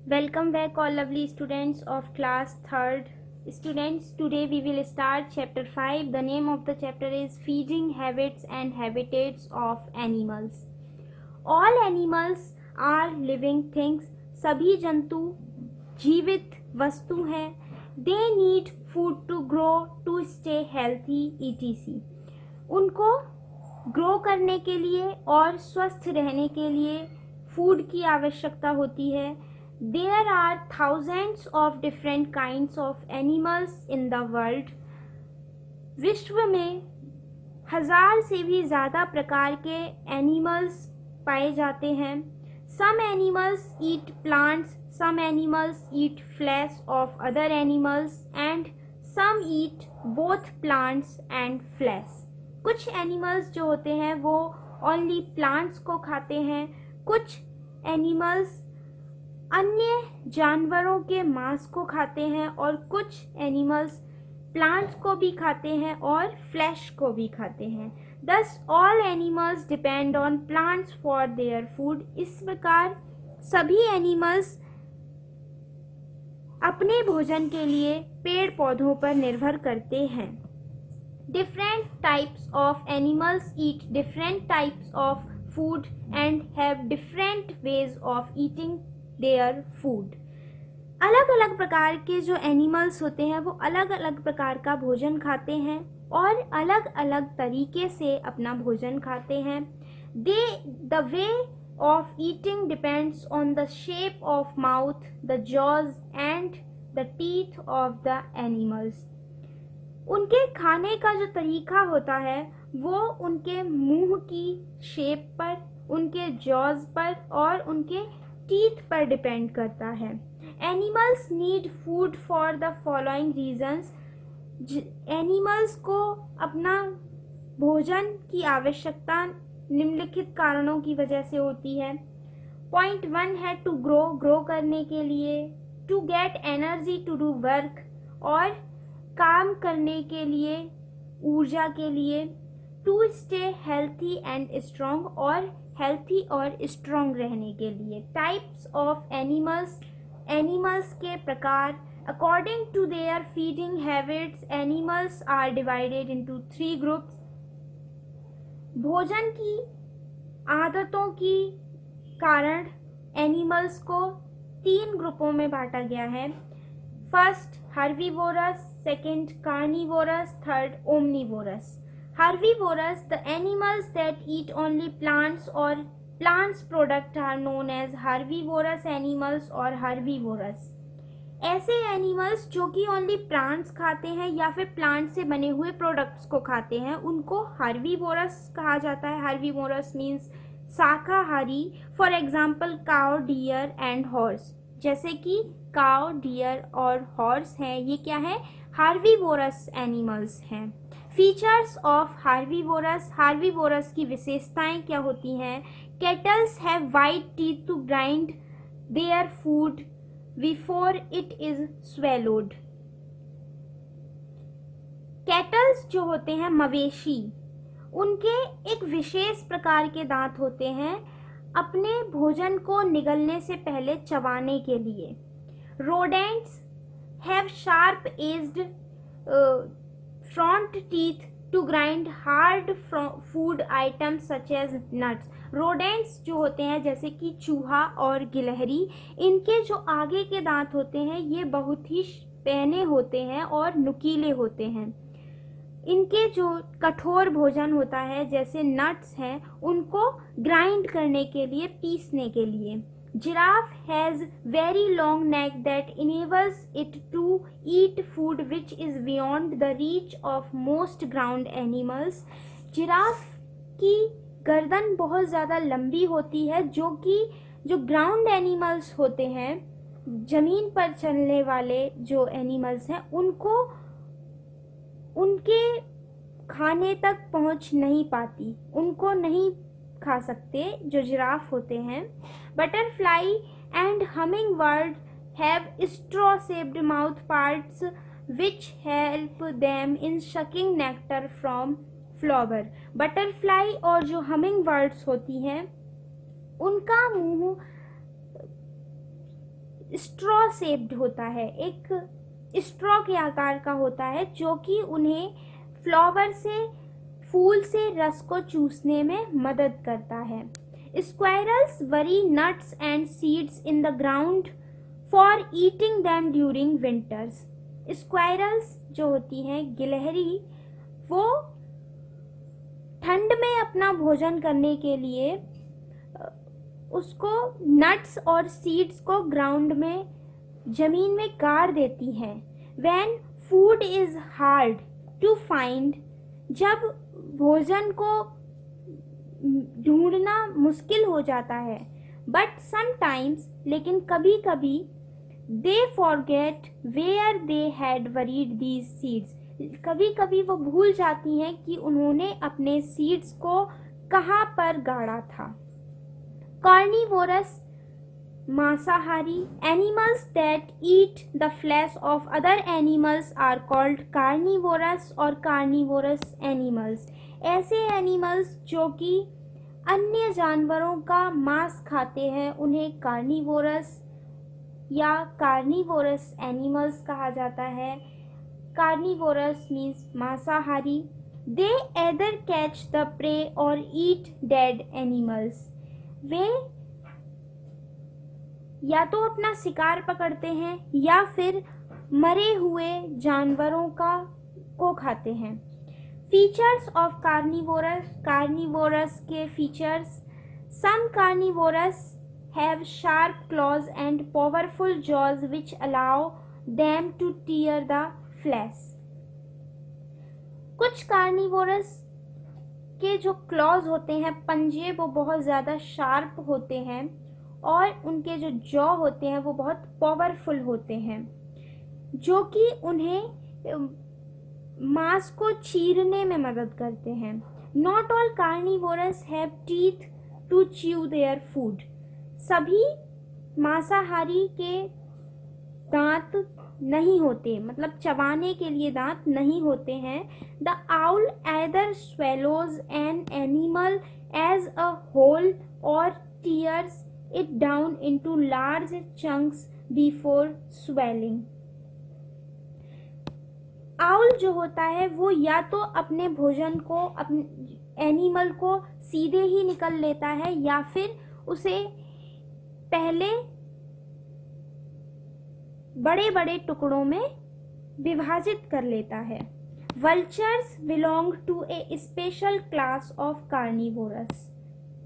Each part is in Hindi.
Welcome back all lovely students of class 3rd. Students, today we will start chapter 5. The name of the chapter is Feeding Habits and Habitats of Animals. All animals are living things. सभी जंतु जीवित वस्तु हैं. They need food to grow, to stay healthy, etc. उनको ग्रो करने के लिए और स्वस्थ रहने के लिए फूड की आवश्यकता होती है. There are thousands of different kinds of animals in the world. विश्व में 1000 से भी ज़्यादा प्रकार के एनिमल्स पाए जाते हैं. Some animals eat plants, some animals eat flesh of other animals and some eat both plants and flesh. कुछ एनिमल्स जो होते हैं वो ओनली प्लांट्स को खाते हैं. कुछ एनिमल्स अन्य जानवरों के मांस को खाते हैं और कुछ एनिमल्स प्लांट्स को भी खाते हैं और फ्लैश को भी खाते हैं. Thus all animals depend on plants for their food. इस प्रकार सभी एनिमल्स अपने भोजन के लिए पेड़ पौधों पर निर्भर करते हैं. Different types of animals eat different types of food and have different ways of eating their food. अलग अलग प्रकार के जो एनिमल्स होते हैं वो अलग अलग प्रकार का भोजन खाते हैं और अलग अलग तरीके से अपना भोजन खाते हैं. The way of eating depends on the shape of mouth, the jaws and the teeth of the animals. उनके खाने का जो तरीका होता है वो उनके मुंह की शेप पर, उनके जॉज पर और उनके टीथ पर डिपेंड करता है. Animals need food for the following reasons. Animals को अपना भोजन की आवश्यकता निम्नलिखित कारणों की वजह से होती है. पॉइंट 1 है टू ग्रो करने के लिए, to get energy to do work और काम करने के लिए, ऊर्जा के लिए, to stay healthy and strong और हेल्थी और स्ट्रॉन्ग रहने के लिए. टाइप्स ऑफ एनिमल्स, एनिमल्स के प्रकार. According to their feeding habits animals are divided into 3 groups. भोजन की आदतों की कारण एनिमल्स को 3 ग्रुपों में बांटा गया है. First herbivorous, second carnivorous, third omnivorous. Herbivorous, the animals that eat only plants or plants product are known as herbivorous animals or herbivorous. ऐसे एनिमल्स जो कि ओनली प्लांट्स खाते हैं या फिर प्लांट से बने हुए प्रोडक्ट्स को खाते हैं उनको हर्बीवोरस कहा जाता है. हर्बीवोरस मीन्स शाकाहारी. For example cow, deer and horse. जैसे कि काउ, डियर और हॉर्स हैं, ये क्या है? हर्बीवोरस एनिमल्स हैं. Features of herbivorous. हार्बीवोरस की विशेषताएं क्या होती हैं? Cattles have white teeth to grind their food before it is swallowed. Cattles जो होते हैं मवेशी, उनके एक विशेष प्रकार के दांत होते हैं अपने भोजन को निगलने से पहले चबाने के लिए. Rodents have sharp aged front teeth to grind hard food items such as nuts. rodents जो होते हैं जैसे कि चूहा और गिलहरी, इनके जो आगे के दांत होते हैं ये बहुत ही पैने होते हैं और नुकीले होते हैं. इनके जो कठोर भोजन होता है जैसे नट्स हैं उनको ग्राइंड करने के लिए, पीसने के लिए. Giraffe has very long neck that enables it to eat food which is beyond the reach of most ground animals. Giraffe की गर्दन बहुत ज़्यादा लंबी होती है जो कि जो ग्राउंड एनिमल्स होते हैं, ज़मीन पर चलने वाले जो एनिमल्स हैं, उनको उनके खाने तक पहुंच नहीं पाती, उनको नहीं खा सकते जो जिराफ होते हैं. Butterfly and humming bird have straw shaped mouth parts which help them in sucking nectar from flower. Butterfly और जो हमिंग बर्ड्स होती हैं उनका मुंह स्ट्रॉ शेप्ड होता है, एक स्ट्रॉ के आकार का होता है, जो कि उन्हें फ्लावर से, फूल से रस को चूसने में मदद करता है। Squirrels worry nuts and seeds in the ground for eating them during winters. Squirrels जो होती हैं गिलहरी, वो ठंड में अपना भोजन करने के लिए उसको नट्स और सीड्स को ग्राउंड में, जमीन में गाड़ देती हैं। When food is hard to find, जब भोजन को ढूंढना मुश्किल हो जाता है, बट समटाइम्स, लेकिन कभी कभी, they forget where they had buried these seeds, कभी कभी वो भूल जाती हैं कि उन्होंने अपने सीड्स को कहाँ पर गाड़ा था। कार्निवोरस मांसाहारी, animals that eat the flesh of other animals are called carnivorous और कार्निवोरस एनिमल्स। ऐसे एनिमल्स जो कि अन्य जानवरों का मांस खाते हैं उन्हें कार्निवोरस या कार्निवोरस एनिमल्स कहा जाता है। कार्निवोरस मीन्स मांसाहारी। दे एदर कैच द प्रे और ईट डेड एनिमल्स, वे या तो अपना शिकार पकड़ते हैं या फिर मरे हुए जानवरों को खाते हैं। फीचर्स ऑफ कार्निवोरस, कार्निवोरस के features, some carnivorous have sharp claws and powerful jaws which allow them to tear the flesh. कुछ कार्निवोरस के जो क्लॉज होते हैं, पंजे, वो बहुत ज़्यादा शार्प होते हैं और उनके जो जॉ होते हैं वो बहुत पावरफुल होते हैं, जो कि उन्हें मांस को चीरने में मदद करते हैं। Not all carnivorous have teeth to chew their food, सभी मांसाहारी के दांत नहीं होते, मतलब चबाने के लिए दांत नहीं होते हैं। The owl either swallows an animal as a whole or tears it down into large chunks before swallowing। Owl जो होता है वो या तो अपने भोजन को, अपने एनिमल को सीधे ही निकल लेता है या फिर उसे पहले बड़े बड़े टुकड़ों में विभाजित कर लेता है। Vultures belong to a special class of carnivores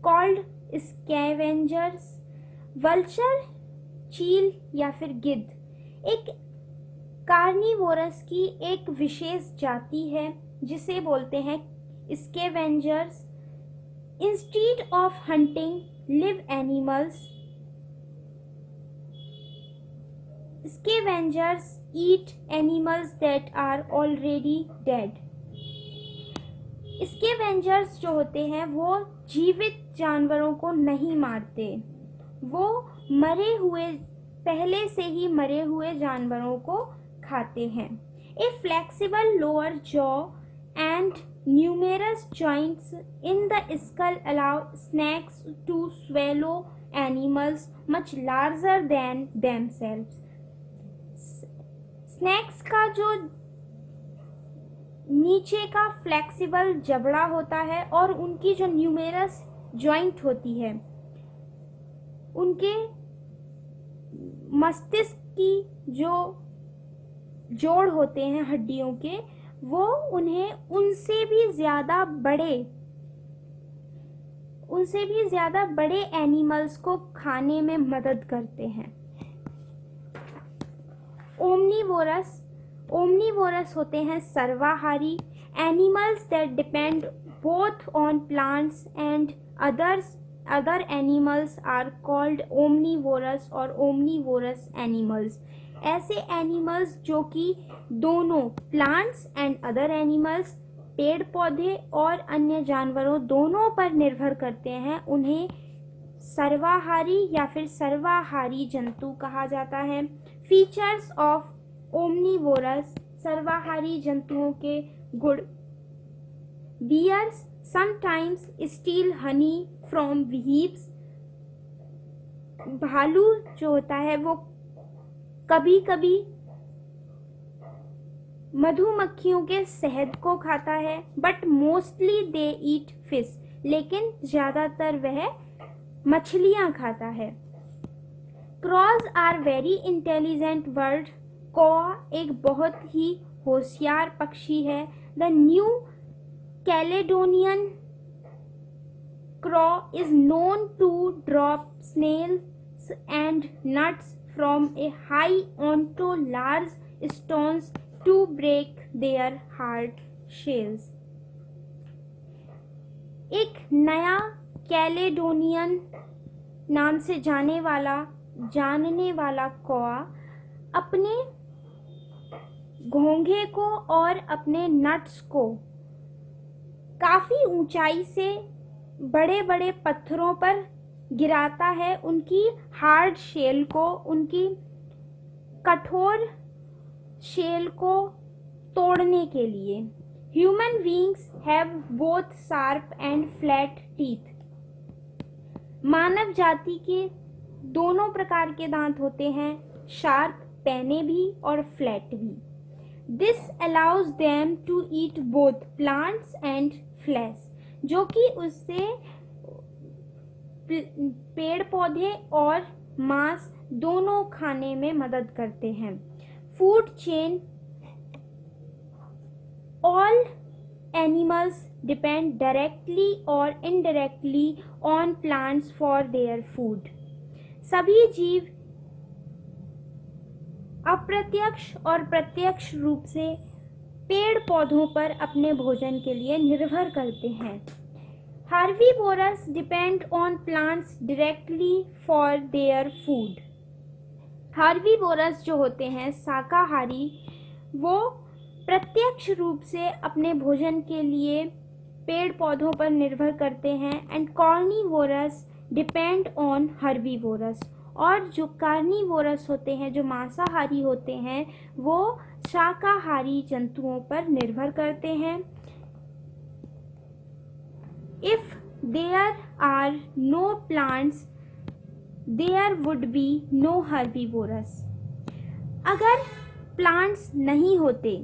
called scavengers। Vulture, चील या फिर गिद्ध एक कार्निवोरस की एक विशेष जाति है जिसे बोलते हैं scavengers। Instead of hunting live animals, scavengers eat animals that are already dead। scavengers जो होते हैं वो जीवित जानवरों को नहीं मारते, वो मरे हुए, पहले से ही मरे हुए जानवरों को खाते हैं। A flexible lower jaw and numerous joints in the skull allow snakes to swallow animals much larger than themselves। Snacks का जो नीचे का फ्लेक्सिबल जबड़ा होता है और उनकी जो न्यूमेरस जॉइंट होती है, उनके मस्तिष्क की जो जोड़ होते हैं हड्डियों के, वो उन्हें उनसे भी ज़्यादा बड़े एनिमल्स को खाने में मदद करते हैं। ओमनीवोरस होते हैं सर्वाहारी। Animals that depend both on plants and other animals are called omnivorous और ओमनीवोरस एनिमल्स। ऐसे एनिमल्स जो कि दोनों प्लांट्स एंड अदर एनिमल्स, पेड़ पौधे और अन्य जानवरों दोनों पर निर्भर करते हैं, उन्हें सर्वाहारी या फिर सर्वाहारी जंतु कहा जाता है। फीचर्स ऑफ ओमनीवोरस, सर्वाहारी जंतुओं के गुण। Bears sometimes steal honey from hives. भालू जो होता है वो कभी कभी मधुमक्खियों के शहद को खाता है, but mostly they eat fish, लेकिन ज़्यादातर वह मछलियाँ खाता है। क्रॉज आर वेरी इंटेलिजेंट बर्ड। कौआ एक बहुत ही होशियार पक्षी है। The new Caledonian crow is known to drop snails and nuts from a high onto large stones to break their hard shells. एक नया कैलेडोनियन नाम से जानने वाला कौआ अपने घोंघे को और अपने नट्स को काफ़ी ऊंचाई से बड़े बड़े पत्थरों पर गिराता है, उनकी हार्ड शेल को, उनकी कठोर शेल को तोड़ने के लिए। Human beings have both sharp and flat teeth. मानव जाति के दोनों प्रकार के दांत होते हैं, शार्प पैने भी और फ्लैट भी। This allows them to eat both plants and flesh, जो कि उससे पेड़ पौधे और मांस दोनों खाने में मदद करते हैं। Food chain. All animals depend directly और indirectly on plants for their food. सभी जीव अप्रत्यक्ष और प्रत्यक्ष रूप से पेड़ पौधों पर अपने भोजन के लिए निर्भर करते हैं। Herbivorous depend on plants directly for their food. Herbivorous जो होते हैं शाकाहारी, वो प्रत्यक्ष रूप से अपने भोजन के लिए पेड़ पौधों पर निर्भर करते हैं। And carnivorous depend on herbivorous. और जो कार्निवोरस होते हैं, जो मांसाहारी होते हैं, वो शाकाहारी जंतुओं पर निर्भर करते हैं। If there are no plants there would be no herbivores. अगर प्लांट्स नहीं होते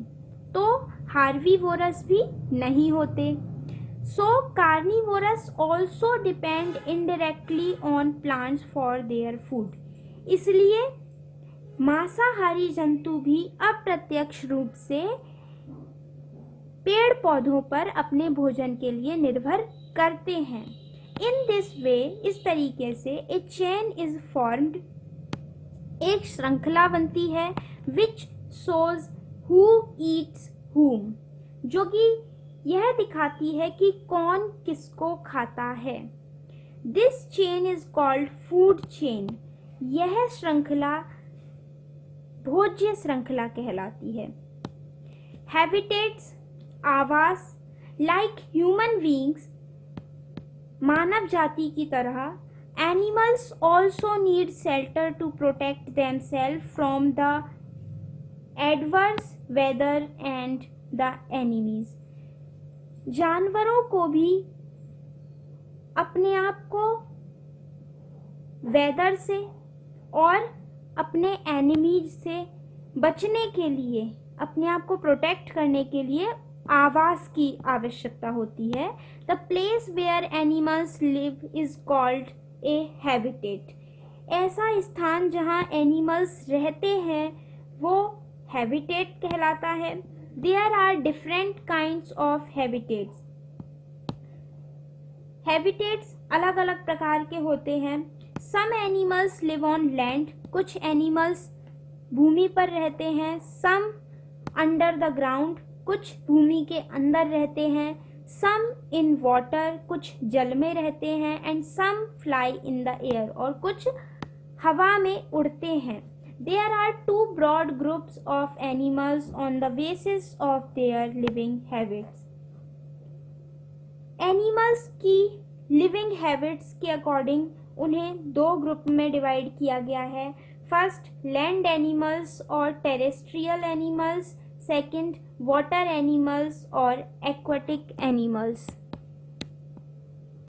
तो हार्बीवोरस भी नहीं होते। So carnivores also depend indirectly on plants for their food. इसलिए मांसाहारी जंतु भी अप्रत्यक्ष रूप से पेड़ पौधों पर अपने भोजन के लिए निर्भर करते हैं। इन दिस वे, इस तरीके से ए चेन इज फॉर्म्ड, एक श्रृंखला बनती है, which shows who Yeats whom, जो कि यह दिखाती है कि कौन किसको खाता है। This chain is called food chain. यह श्रृंखला भोज्य श्रृंखला कहलाती है। हैबिटेट्स, आवास। लाइक ह्यूमन बीइंग्स, मानव जाति की तरह animals also need shelter to protect themselves from the adverse weather and the enemies. जानवरों को भी अपने आप को वेदर से और अपने एनिमीज से बचने के लिए, अपने आप को प्रोटेक्ट करने के लिए आवास की आवश्यकता होती है। The place where animals live is called a habitat. ऐसा स्थान जहाँ एनिमल्स रहते हैं वो हैबिटेट कहलाता है। There are different kinds of habitats. Habitats अलग अलग प्रकार के होते हैं। Some animals live on land, कुछ एनिमल्स भूमि पर रहते हैं। सम अंडर द ग्राउंड, कुछ भूमि के अंदर रहते हैं। सम इन वाटर, कुछ जल में रहते हैं। And some fly in the air, और कुछ हवा में उड़ते हैं। There are two broad groups of animals on the basis of their living habits. Animals की living habits के अकॉर्डिंग उन्हें दो ग्रुप में डिवाइड किया गया है। फर्स्ट लैंड एनिमल्स और terrestrial animals, second water animals और एक्वाटिक एनिमल्स।